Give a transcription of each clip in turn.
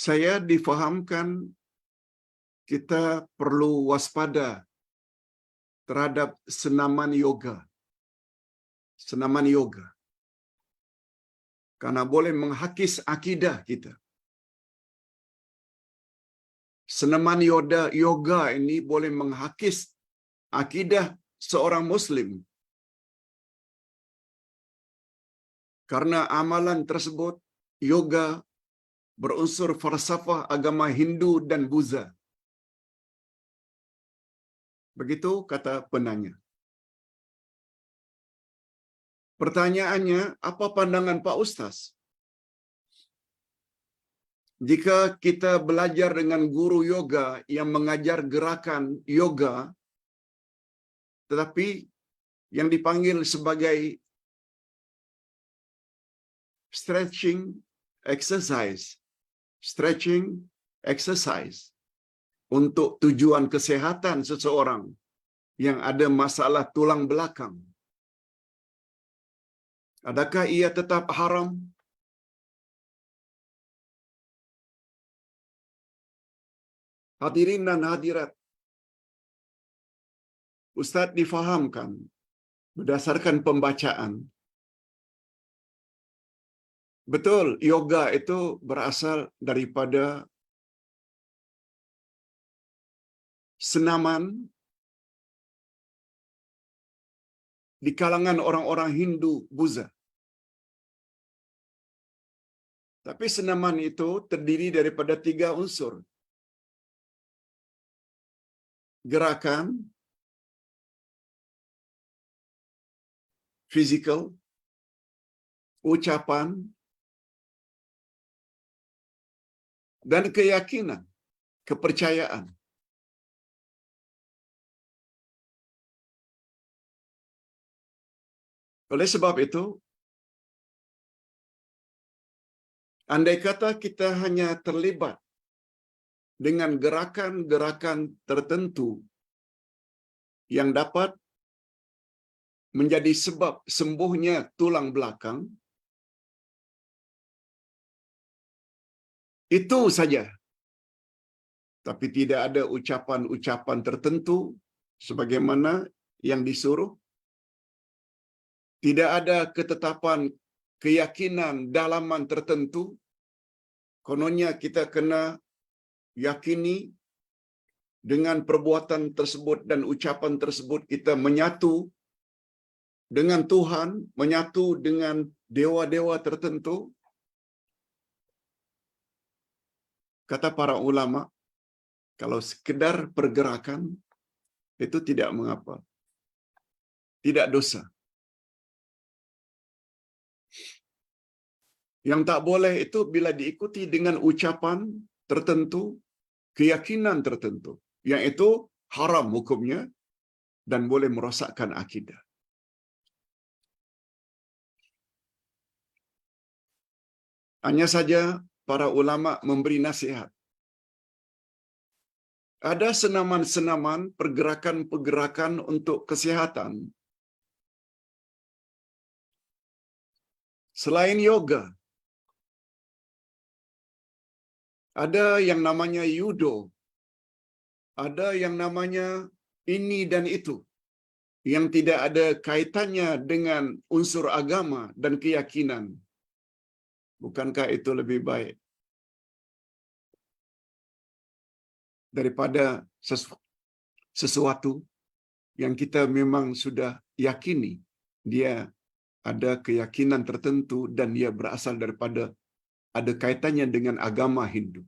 Saya difahamkan kita perlu waspada terhadap senaman yoga. Senaman yoga. Karena boleh menghakis akidah kita. Senaman yoga ini boleh menghakis akidah seorang Muslim. Karena amalan tersebut, yoga berunsur falsafah agama Hindu dan Buddha. Begitu kata penanya. Pertanyaannya, apa pandangan Pak Ustaz? Jika kita belajar dengan guru yoga yang mengajar gerakan yoga, tetapi yang dipanggil sebagai stretching exercise untuk tujuan kesehatan seseorang yang ada masalah tulang belakang, adakah ia tetap haram? Hadirin dan hadirat, Ustaz difahamkan berdasarkan pembacaan. Betul, yoga itu berasal daripada senaman di kalangan orang-orang Hindu Buddha. Tapi senaman itu terdiri daripada 3 unsur. Gerakan, physical, ucapan, dan keyakinan, kepercayaan. Oleh sebab itu, andai kata kita hanya terlibat dengan gerakan-gerakan tertentu yang dapat menjadi sebab sembuhnya tulang belakang, itu saja. Tapi tidak ada ucapan-ucapan tertentu sebagaimana yang disuruh. Tidak ada ketetapan keyakinan dalaman tertentu. Kononnya kita kena yakini dengan perbuatan tersebut dan ucapan tersebut kita menyatu dengan Tuhan, menyatu dengan dewa-dewa tertentu. Kata para ulama, kalau sekedar pergerakan itu tidak mengapa. Tidak dosa. Yang tak boleh itu bila diikuti dengan ucapan tertentu, keyakinan tertentu, yang itu haram hukumnya dan boleh merosakkan akidah. Hanya saja para ulama memberi nasihat. Ada senaman-senaman, pergerakan-pergerakan untuk kesehatan. Selain yoga, ada yang namanya judo, ada yang namanya ini dan itu, yang tidak ada kaitannya dengan unsur agama dan keyakinan. Bukankah itu lebih baik daripada sesuatu yang kita memang sudah yakini dia ada keyakinan tertentu dan dia berasal daripada ada kaitannya dengan agama Hindu.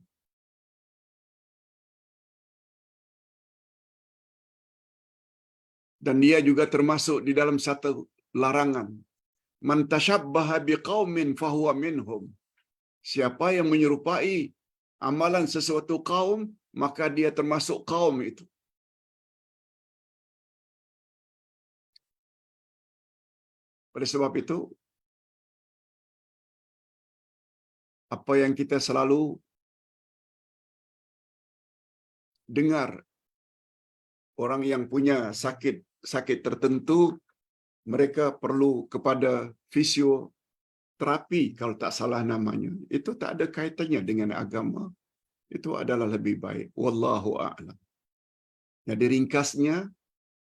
Dan dia juga termasuk di dalam satu larangan. Man tashabbaha biqaumin fahuwa minhum. Siapa yang menyerupai amalan sesuatu kaum, maka dia termasuk kaum itu. Oleh sebab itu, apa yang kita selalu dengar, orang yang punya sakit tertentu, mereka perlu kepada terapi kalau tak salah namanya. Itu tak ada kaitannya dengan agama. Itu adalah lebih baik. Wallahu a'lam. Jadi ringkasnya,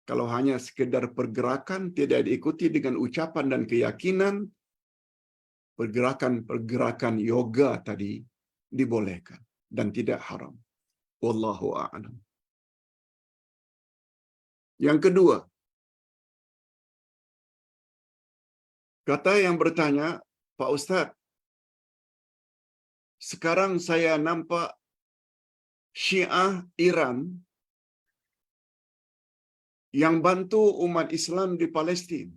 kalau hanya sekedar pergerakan tidak diikuti dengan ucapan dan keyakinan, pergerakan-pergerakan yoga tadi dibolehkan dan tidak haram. Wallahu a'lam. Yang kedua, kata yang bertanya, Pak Ustaz, sekarang saya nampak Syiah Iran yang bantu umat Islam di Palestin.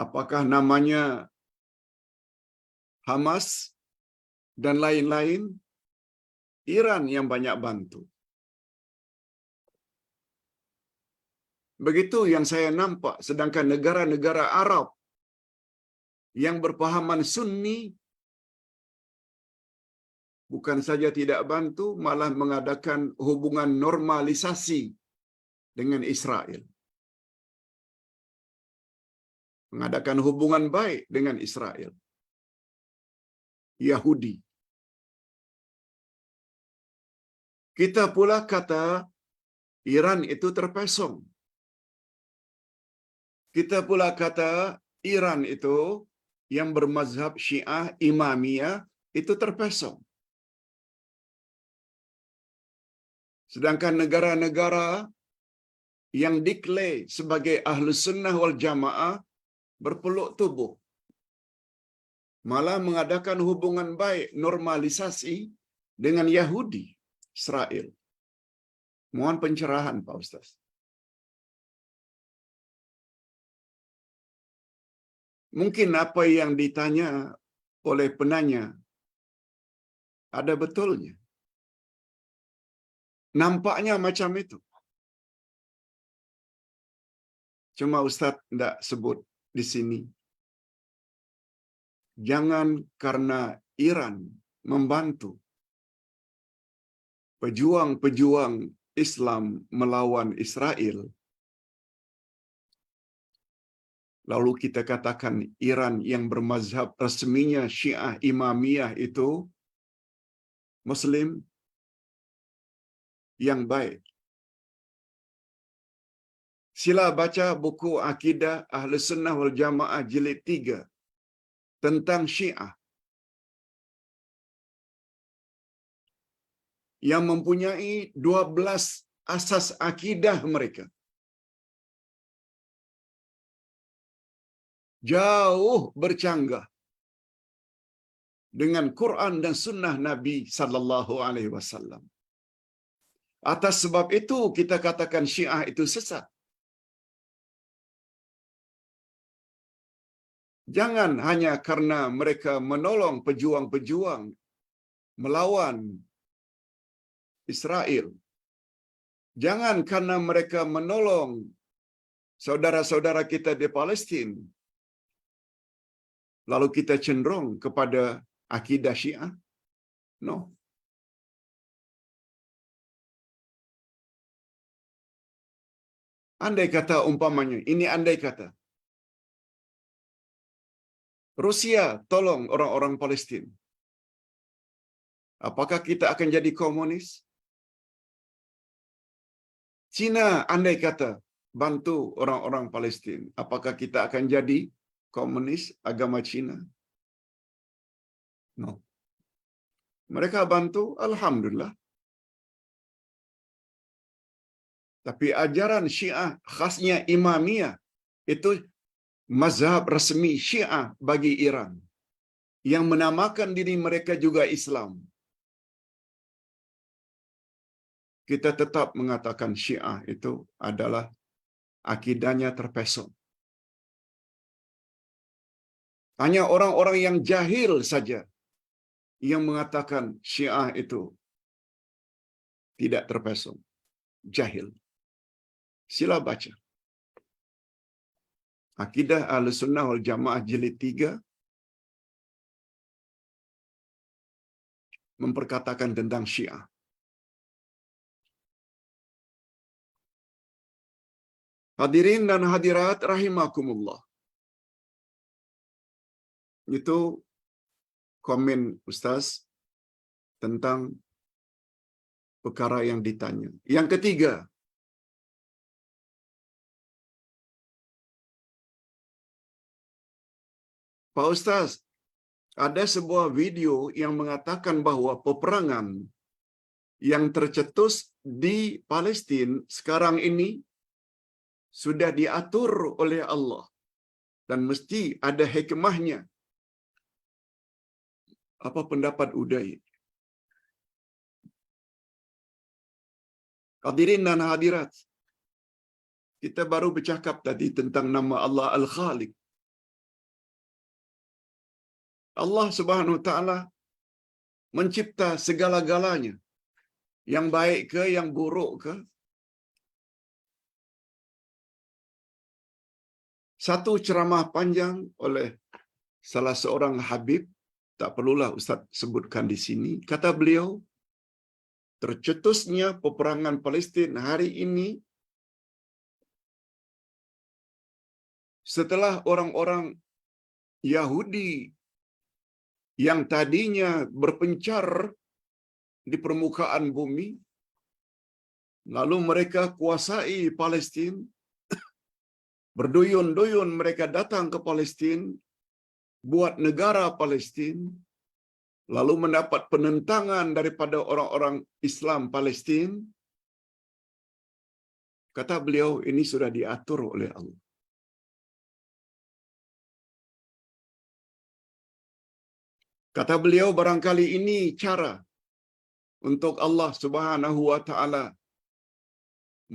Apakah namanya Hamas dan lain-lain? Iran yang banyak bantu. Begitu yang saya nampak, sedangkan negara-negara Arab yang berpahaman Sunni bukan saja tidak bantu, malah mengadakan hubungan normalisasi dengan Israel. Mengadakan hubungan baik dengan Israel. Yahudi. Kita pula kata Iran itu terpesong. Kita pula kata Iran itu yang bermazhab Syiah Imamiyah itu terpesong. Sedangkan negara-negara yang diklaim sebagai Ahlus Sunnah wal Jamaah berpeluk tubuh. Malah mengadakan hubungan baik, normalisasi dengan Yahudi, Israel. Mohon pencerahan, Pak Ustaz. Mungkin apa yang ditanya oleh penanya ada betulnya. Nampaknya macam itu. Cuma Ustaz tidak sebut di sini. Jangan karena Iran membantu pejuang-pejuang Islam melawan Israel, lalu kita katakan Iran yang bermazhab resminya Syiah Imamiyah itu Muslim yang baik. Sila baca buku Akidah Ahlus Sunnah wal Jamaah jilid 3 tentang Syiah yang mempunyai 12 asas akidah mereka. Jauh bercanggah dengan Quran dan Sunnah Nabi sallallahu alaihi wasallam. Atas sebab itu kita katakan Syiah itu sesat. Jangan hanya karena mereka menolong pejuang-pejuang melawan Israel. Jangan karena mereka menolong saudara-saudara kita di Palestin, lalu kita cenderung kepada akidah Syiah. No. Andai kata umpamanya, ini andai kata Rusia tolong orang-orang Palestin, apakah kita akan jadi komunis? Cina andai kata bantu orang-orang Palestin, apakah kita akan jadi komunis agama Cina? No. Mereka bantu, alhamdulillah. Tapi ajaran Syiah khasnya Imamiyah itu mazhab resmi Syiah bagi Iran yang menamakan diri mereka juga Islam. Kita tetap mengatakan Syiah itu adalah akidahnya terpesong. Hanya orang-orang yang jahil saja yang mengatakan Syiah itu tidak terpesong. Jahil. Sila baca. Akidah Ahlussunnah wal Jamaah jilid 3 memperkatakan tentang Syiah. Hadirin dan hadirat rahimakumullah. Itu komen Ustaz tentang perkara yang ditanya. Yang ketiga, Pak Ustaz, ada sebuah video yang mengatakan bahawa peperangan yang tercetus di Palestin sekarang ini sudah diatur oleh Allah dan mesti ada hikmahnya. Apa pendapat Uday? Hadirin dan hadirat, kita baru bercakap tadi tentang nama Allah Al-Khaliq. Allah Subhanahu wa taala mencipta segala-galanya. Yang baik ke, yang buruk ke. Satu ceramah panjang oleh salah seorang habib, tak perlulah Ustaz sebutkan di sini, kata beliau, tercetusnya peperangan Palestin hari ini setelah orang-orang Yahudi yang tadinya berpencar di permukaan bumi, lalu mereka kuasai Palestin, berduyun-duyun mereka datang ke Palestin, buat negara Palestin, lalu mendapat penentangan daripada orang-orang Islam Palestin. Kata beliau, ini sudah diatur oleh Allah. Kata beliau, barangkali ini cara untuk Allah Subhanahu wa taala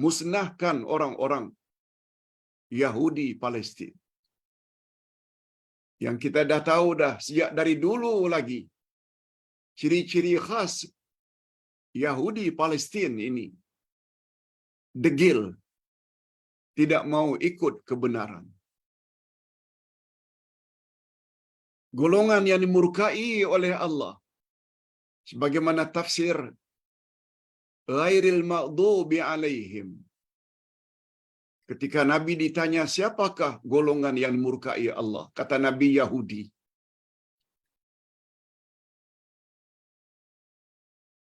musnahkan orang-orang Yahudi Palestin. Yang kita dah tahu dah sejak dari dulu lagi, ciri-ciri khas Yahudi Palestin ini degil, tidak mau ikut kebenaran. Golongan yang dimurkai oleh Allah, sebagaimana tafsir ghairil maghdubi alaihim. Ketika Nabi ditanya siapakah golongan yang dimurkai Allah, kata Nabi Yahudi.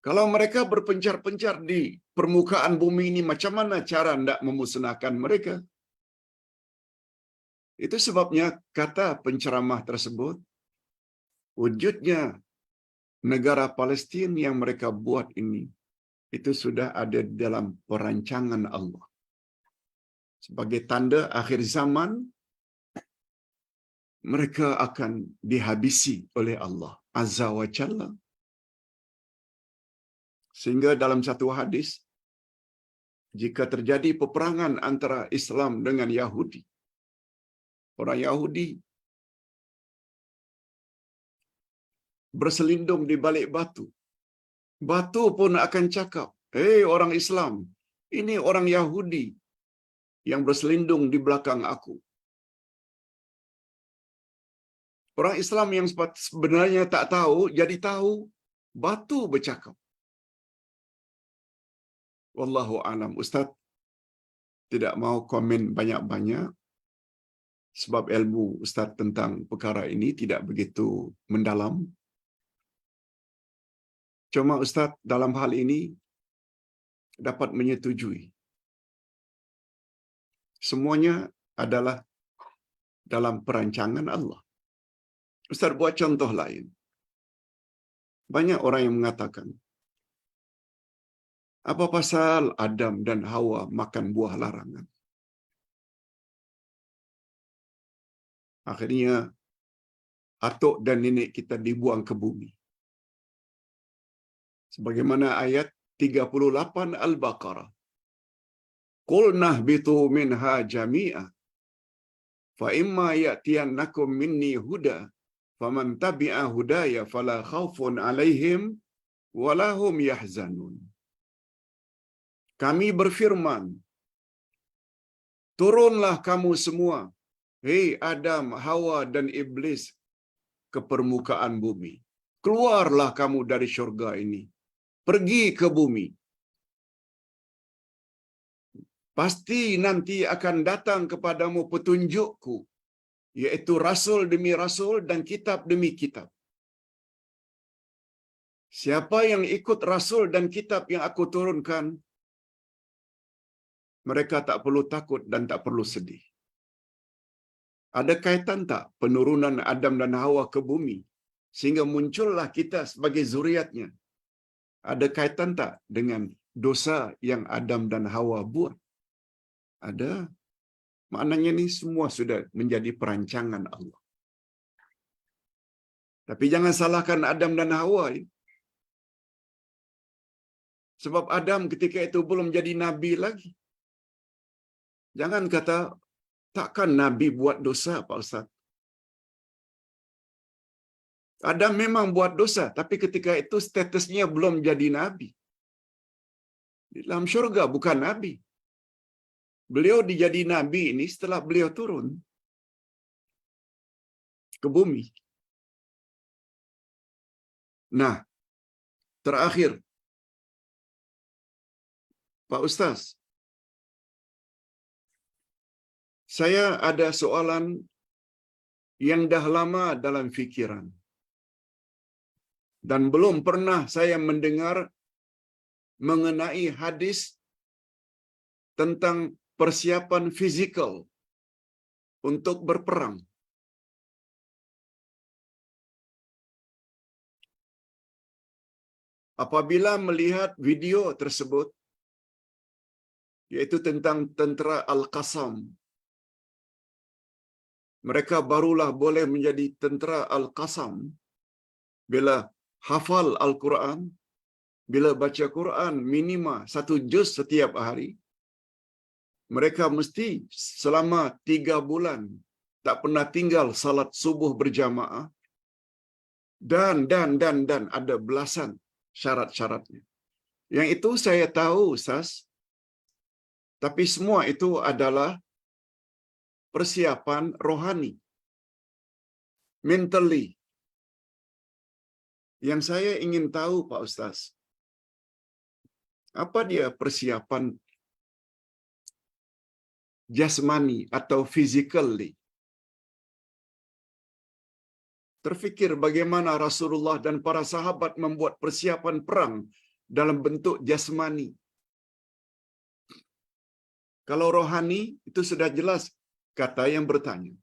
Kalau mereka berpencar-pencar di permukaan bumi ini, macam mana cara hendak memusnahkan mereka? Itu sebabnya kata penceramah tersebut, wujudnya negara Palestin yang mereka buat ini, itu sudah ada dalam perancangan Allah. Sebagai tanda akhir zaman, mereka akan dihabisi oleh Allah Azza wa Jalla. Sehingga dalam satu hadis, jika terjadi peperangan antara Islam dengan Yahudi, orang Yahudi berselindung di balik batu. Batu pun akan cakap, "Hei orang Islam, ini orang Yahudi yang berselindung di belakang aku." Orang Islam yang sebenarnya tak tahu, jadi tahu, batu bercakap. Wallahu alam. Ustaz tidak mau komen banyak-banyak, sebab ilmu Ustaz tentang perkara ini tidak begitu mendalam. Cuma Ustaz dalam hal ini dapat menyetujui. Semuanya adalah dalam perancangan Allah. Ustaz buat contoh lain. Banyak orang yang mengatakan, apa pasal Adam dan Hawa makan buah larangan? Akhirnya, atuk dan nenek kita dibuang ke bumi. Sebagaimana ayat 38 Al-Baqarah. Qulnah bitu minha jami'ah. Fa imma ya'tiyannakum minni huda. Faman tabi'a hudaya fala khawfun alaihim walahum yahzanun. Kami berfirman, turunlah kamu semua, hei Adam, Hawa dan Iblis, ke permukaan bumi. Keluarlah kamu dari syurga ini. Pergi ke bumi. pasti nanti akan datang kepadamu petunjukku, yaitu rasul demi rasul dan kitab demi kitab. Siapa yang ikut rasul dan kitab yang aku turunkan, mereka tak perlu takut dan tak perlu sedih. Ada kaitan tak penurunan Adam dan Hawa ke bumi sehingga muncullah kita sebagai zuriatnya? Ada kaitan tak dengan dosa yang Adam dan Hawa buat? Ada. Maknanya ini semua sudah menjadi perancangan Allah. Tapi jangan salahkan Adam dan Hawa. Sebab Adam ketika itu belum jadi nabi lagi. Jangan kata, takkan nabi buat dosa, Pak Ustaz. Adam memang buat dosa, tapi ketika itu statusnya belum jadi nabi. Di dalam syurga bukan nabi. Beliau dijadi nabi ini setelah beliau turun ke bumi. Nah, terakhir, Pak Ustaz, saya ada soalan yang dah lama dalam fikiran. Dan belum pernah saya mendengar mengenai hadis tentang persiapan fizikal untuk berperang. Apabila melihat video tersebut, yaitu tentang tentera Al-Qassam, mereka barulah boleh menjadi tentera Al-Qassam bila hafal Al-Quran, bila baca Quran minima 1 juz setiap hari. Mereka mesti selama 3 bulan tak pernah tinggal salat subuh berjamaah, dan ada belasan syarat-syaratnya. Yang itu saya tahu, Ustaz, tapi semua itu adalah persiapan rohani, mentally. Yang saya ingin tahu, Pak Ustaz, apa dia persiapan jasmani atau physically? Terfikir bagaimana Rasulullah dan para sahabat membuat persiapan perang dalam bentuk jasmani. Kalau rohani, itu sudah jelas kata yang bertanya.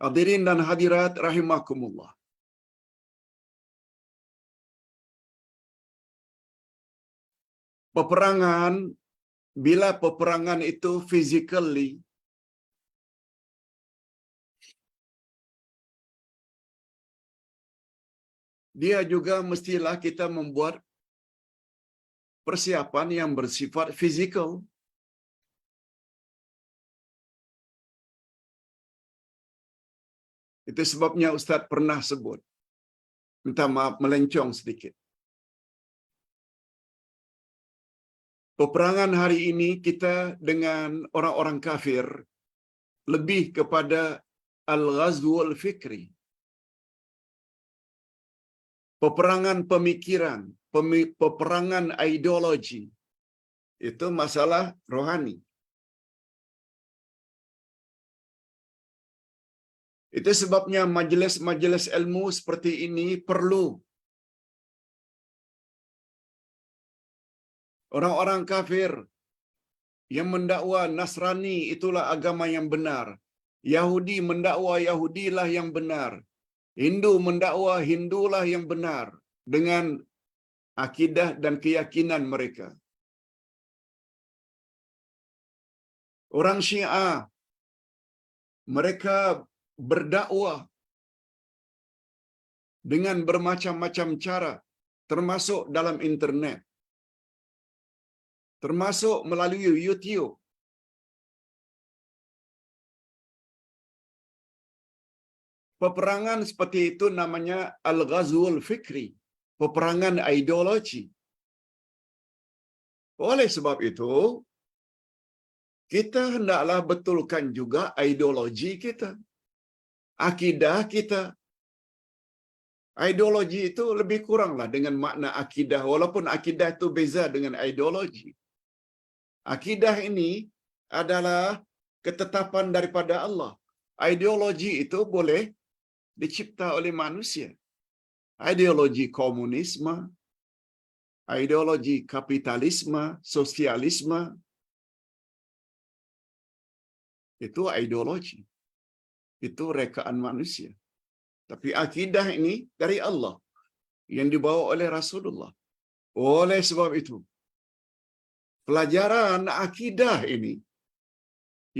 Hadirin dan hadirat rahimakumullah. Peperangan, bila peperangan itu physically, dia juga mestilah kita membuat persiapan yang bersifat fizikal. Itu sebabnya Ustaz pernah sebut. Minta maaf melencong sedikit. Peperangan hari ini kita dengan orang-orang kafir lebih kepada al-ghazwul fikri. Peperangan pemikiran, peperangan ideologi. Itu masalah rohani. Itu sebabnya majelis-majelis ilmu seperti ini perlu. Orang-orang kafir yang mendakwa Nasrani itulah agama yang benar. Yahudi mendakwa Yahudilah yang benar. Hindu mendakwa Hindulah yang benar dengan akidah dan keyakinan mereka. Orang Syiah, mereka berdakwah dengan bermacam-macam cara, termasuk dalam internet, termasuk melalui YouTube. Peperangan seperti itu namanya al-ghazwul fikri, peperangan ideologi. Oleh sebab itu, kita hendaklah betulkan juga ideologi kita, akidah kita. Ideologi itu lebih kuranglah dengan makna akidah, walaupun akidah itu beza dengan ideologi. Akidah ini adalah ketetapan daripada Allah. Ideologi itu boleh dicipta oleh manusia. Ideologi komunisme, ideologi kapitalisme, sosialisme, itu ideologi. Itu rekaan manusia. Tapi akidah ini dari Allah yang dibawa oleh Rasulullah. Oleh sebab itu, pelajaran akidah ini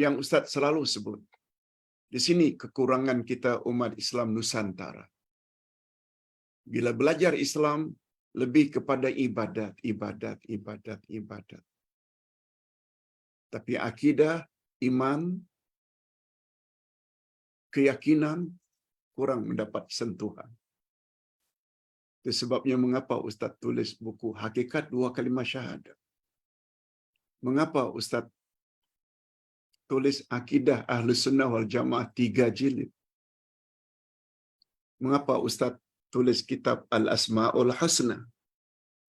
yang Ustaz selalu sebut. Di sini kekurangan kita umat Islam Nusantara. Bila belajar Islam, lebih kepada ibadat, ibadat, ibadat, ibadat. Tapi akidah, iman, keyakinan kurang mendapat sentuhan. Itu sebabnya mengapa Ustaz tulis buku Hakikat Dua Kalimah Syahadat. Mengapa Ustaz tulis Akidah Ahlus Sunnah wal Jamaah 3 jilid. Mengapa Ustaz tulis kitab Al-Asma'ul Husna.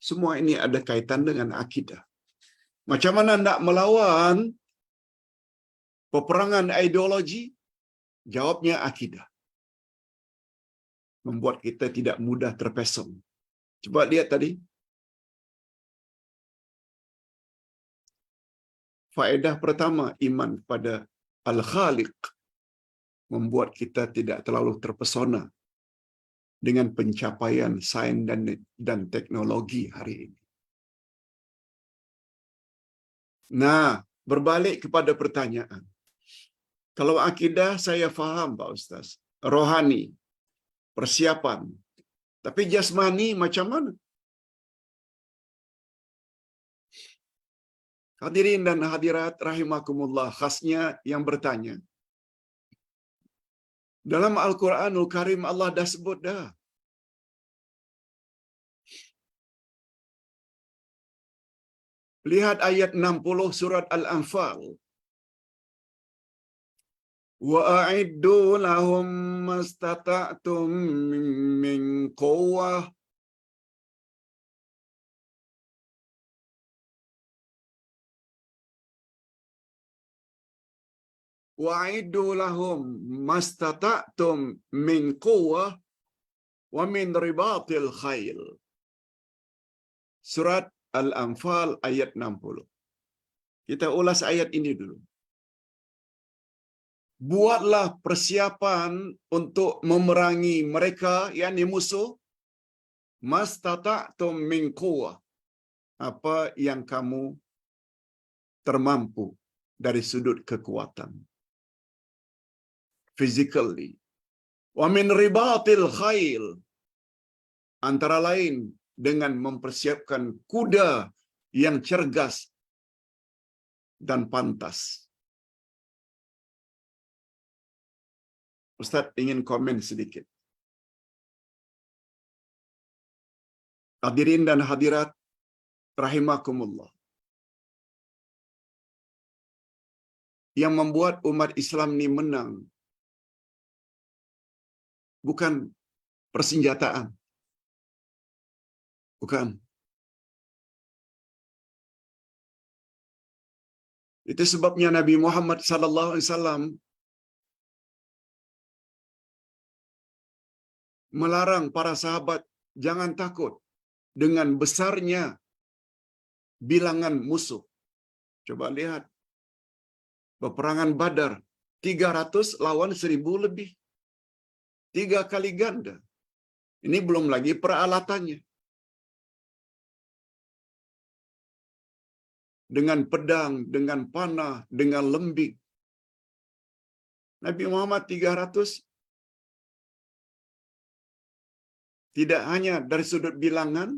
Semua ini ada kaitan dengan akidah. Macam mana nak melawan peperangan ideologi? Jawabnya akidah. Membuat kita tidak mudah terpesong. Coba lihat tadi. Faedah pertama, iman pada Al-Khaliq. Membuat kita tidak terlalu terpesona dengan pencapaian sains dan teknologi hari ini. Nah, berbalik kepada pertanyaan. Kalau akidah saya faham Pak Ustaz. Rohani, persiapan. Tapi jasmani macam mana? Hadirin dan hadirat rahimakumullah, khasnya yang bertanya. Dalam Al-Quranul Karim Allah dah sebut dah. Lihat ayat 60 surat Al-Anfal. Wa a'iddu lahum mastata'tum min quwwah wa'iddu lahum mastata'tum min quwwah wa min ribatil khail. Surat Al-Anfal ayat 60. Kita ulas ayat ini dulu. Buatlah persiapan untuk memerangi mereka, yakni musuh, mastata'tum min quwwah. Apa yang kamu termampu dari sudut kekuatan. Physically. Wa min ribatil khail. Antara lain dengan mempersiapkan kuda yang cergas dan pantas. Ustaz ingin komen sedikit. Hadirin dan hadirat rahimakumullah. Yang membuat umat Islam ini menang bukan persenjataan. Bukan. Itu sebabnya Nabi Muhammad sallallahu alaihi wasallam melarang para sahabat jangan takut dengan besarnya bilangan musuh. Coba lihat peperangan Badar 300 lawan 1000 lebih. 3 kali ganda. Ini belum lagi peralatannya. Dengan pedang, dengan panah, dengan lembing. Nabi Muhammad 300 tidak hanya dari sudut bilangan,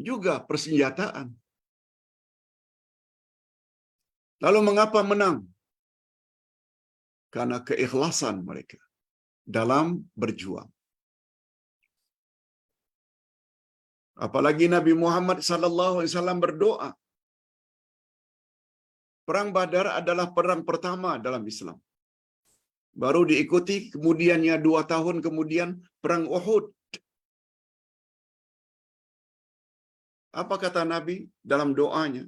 juga persenjataan. Lalu mengapa menang? Karena keikhlasan mereka dalam berjuang. Apalagi Nabi Muhammad sallallahu alaihi wasallam berdoa. Perang Badar adalah perang pertama dalam Islam. Baru diikuti kemudiannya 2 tahun kemudian perang Uhud. Apa kata Nabi dalam doanya?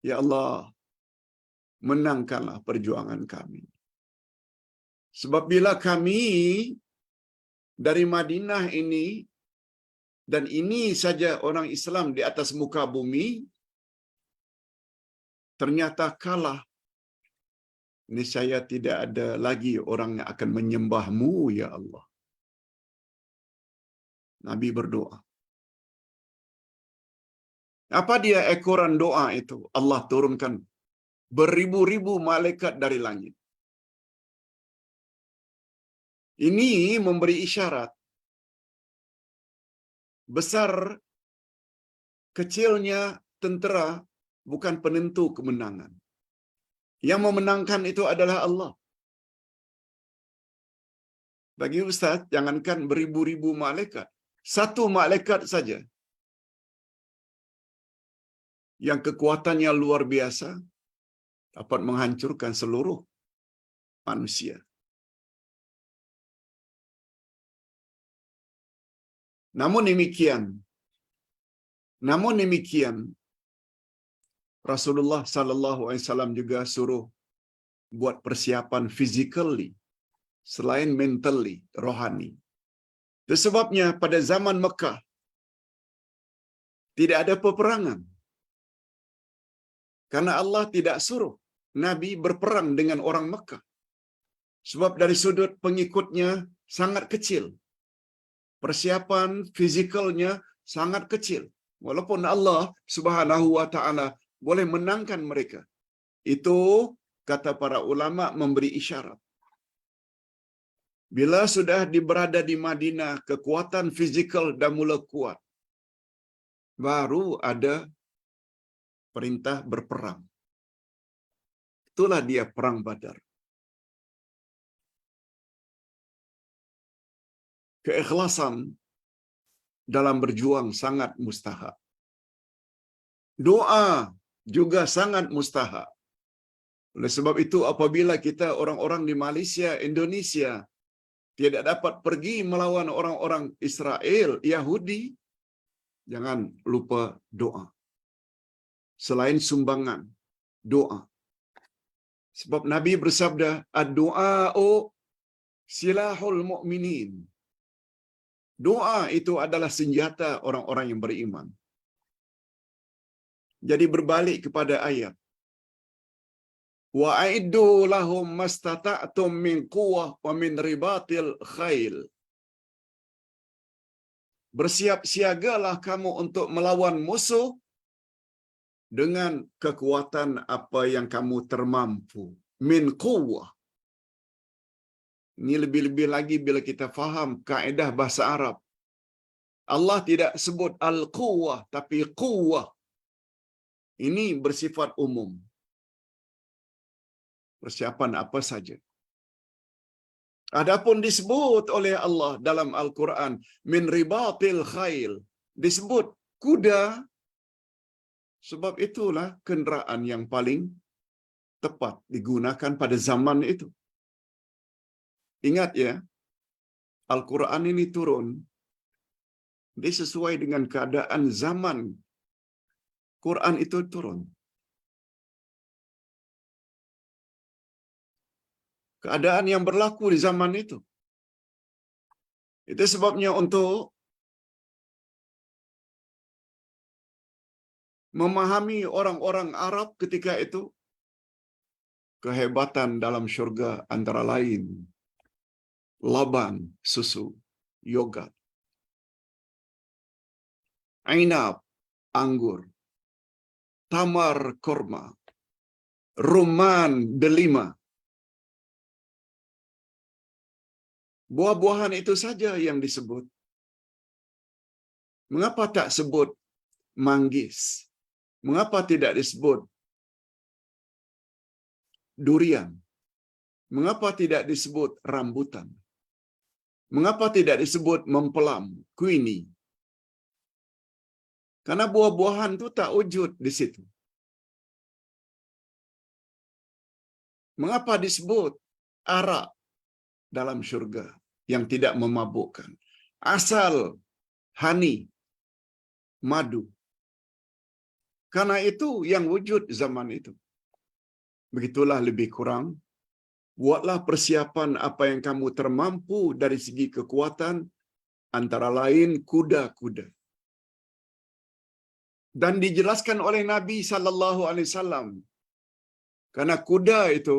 Ya Allah, menangkanlah perjuangan kami. Sebab bila kami dari Madinah ini, dan ini saja orang Islam di atas muka bumi, ternyata kalah, niscaya tidak ada lagi orang yang akan menyembahmu, ya Allah. Nabi berdoa. Apa dia ekoran doa itu? Allah turunkan beribu-ribu malaikat dari langit. Ini memberi isyarat besar kecilnya tentera bukan penentu kemenangan. Yang memenangkan itu adalah Allah. Bagi Ustaz, jangankan beribu-ribu malaikat, satu malaikat saja yang kekuatannya luar biasa dapat menghancurkan seluruh manusia. Namun demikian, Rasulullah sallallahu alaihi wasallam juga suruh buat persiapan physically selain mentally, rohani. Itu sebabnya pada zaman Mekah tidak ada peperangan. Karena Allah tidak suruh Nabi berperang dengan orang Mekah. Sebab dari sudut pengikutnya sangat kecil. Persiapan fizikalnya sangat kecil. Walaupun Allah Subhanahu wa taala boleh menangkan mereka. Itu kata para ulama memberi isyarat. Bila sudah berada di Madinah, kekuatan fizikal dah mula kuat. Baru ada perintah berperang. Itulah dia perang Badar. Keikhlasan dalam berjuang sangat mustahak. Doa juga sangat mustahak. Oleh sebab itu apabila kita orang-orang di Malaysia, Indonesia tidak dapat pergi melawan orang-orang Israel, Yahudi, jangan lupa doa. Selain sumbangan, doa. Sebab Nabi bersabda, ad-du'a'u silahul mu'minin. Doa itu adalah senjata orang-orang yang beriman. Jadi berbalik kepada ayat. Wa'iddu lahum mastata'tum min quwwah wa min ribatil khail. Bersiap siagalah kamu untuk melawan musuh dengan kekuatan apa yang kamu termampu. Min quwwah. Ini lebih-lebih lagi bila kita faham kaedah bahasa Arab. Allah tidak sebut al-quwwah, tapi quwwah. Ini bersifat umum. Persiapan apa saja. Adapun disebut oleh Allah dalam Al-Quran, min ribatil khail. Disebut kuda, sebab itulah kenderaan yang paling tepat digunakan pada zaman itu. Ingat ya, Al-Quran ini turun, dia sesuai dengan keadaan zaman. Quran itu turun. Keadaan yang berlaku di zaman itu. Itu sebabnya untuk memahami orang-orang Arab ketika itu, kehebatan dalam syurga antara lain laban, susu, yogurt, ainab, anggur, tamar, korma, rumman, delima. Buah-buahan itu saja yang disebut. Mengapa tak sebut manggis? Mengapa tidak disebut durian? Mengapa tidak disebut rambutan? Mengapa tidak disebut mempelam, quini? Karena buah-buahan itu tak wujud di situ. Mengapa disebut arak dalam syurga yang tidak memabukkan? Asal, honey, madu. Karena itu yang wujud zaman itu. Begitulah lebih kurang. Buatlah persiapan apa yang kamu termampu dari segi kekuatan, antara lain kuda-kuda. Dan dijelaskan oleh Nabi sallallahu alaihi wasallam, karena kuda itu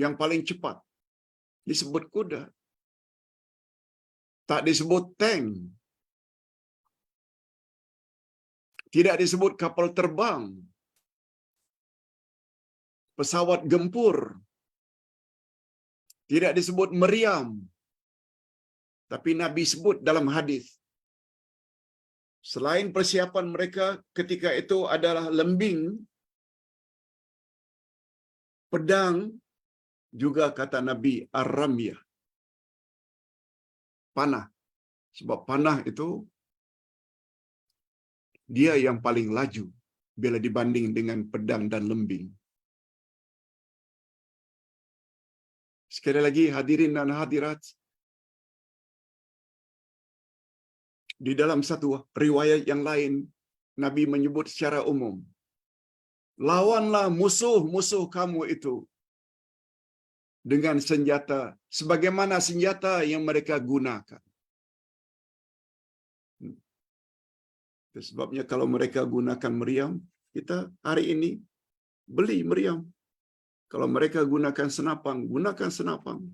yang paling cepat disebut kuda, tak disebut tank, tidak disebut kapal terbang, pesawat gempur, tidak disebut meriam. Tapi Nabi sebut dalam hadis, selain persiapan mereka ketika itu adalah lembing, pedang, juga kata Nabi ar-ramyah, panah. Sebab panah itu dia yang paling laju bila dibanding dengan pedang dan lembing. Sekali lagi hadirin dan hadirat, di dalam satu riwayat yang lain, Nabi menyebut secara umum, lawanlah musuh-musuh kamu itu dengan senjata sebagaimana senjata yang mereka gunakan. Itu sebabnya kalau mereka gunakan meriam, kita hari ini beli meriam. Kalau mereka gunakan senapang, gunakan senapang.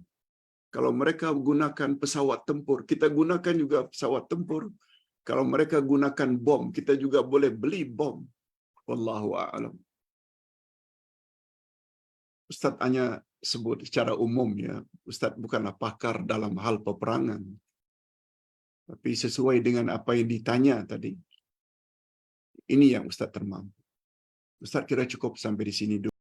Kalau mereka gunakan pesawat tempur, kita gunakan juga pesawat tempur. Kalau mereka gunakan bom, kita juga boleh beli bom. Wallahu a'lam. Ustaz hanya sebut secara umum ya. Ustaz bukanlah pakar dalam hal peperangan. Tapi sesuai dengan apa yang ditanya tadi, ini yang Ustaz termampu. Ustaz kira cukup sampai di sini dulu.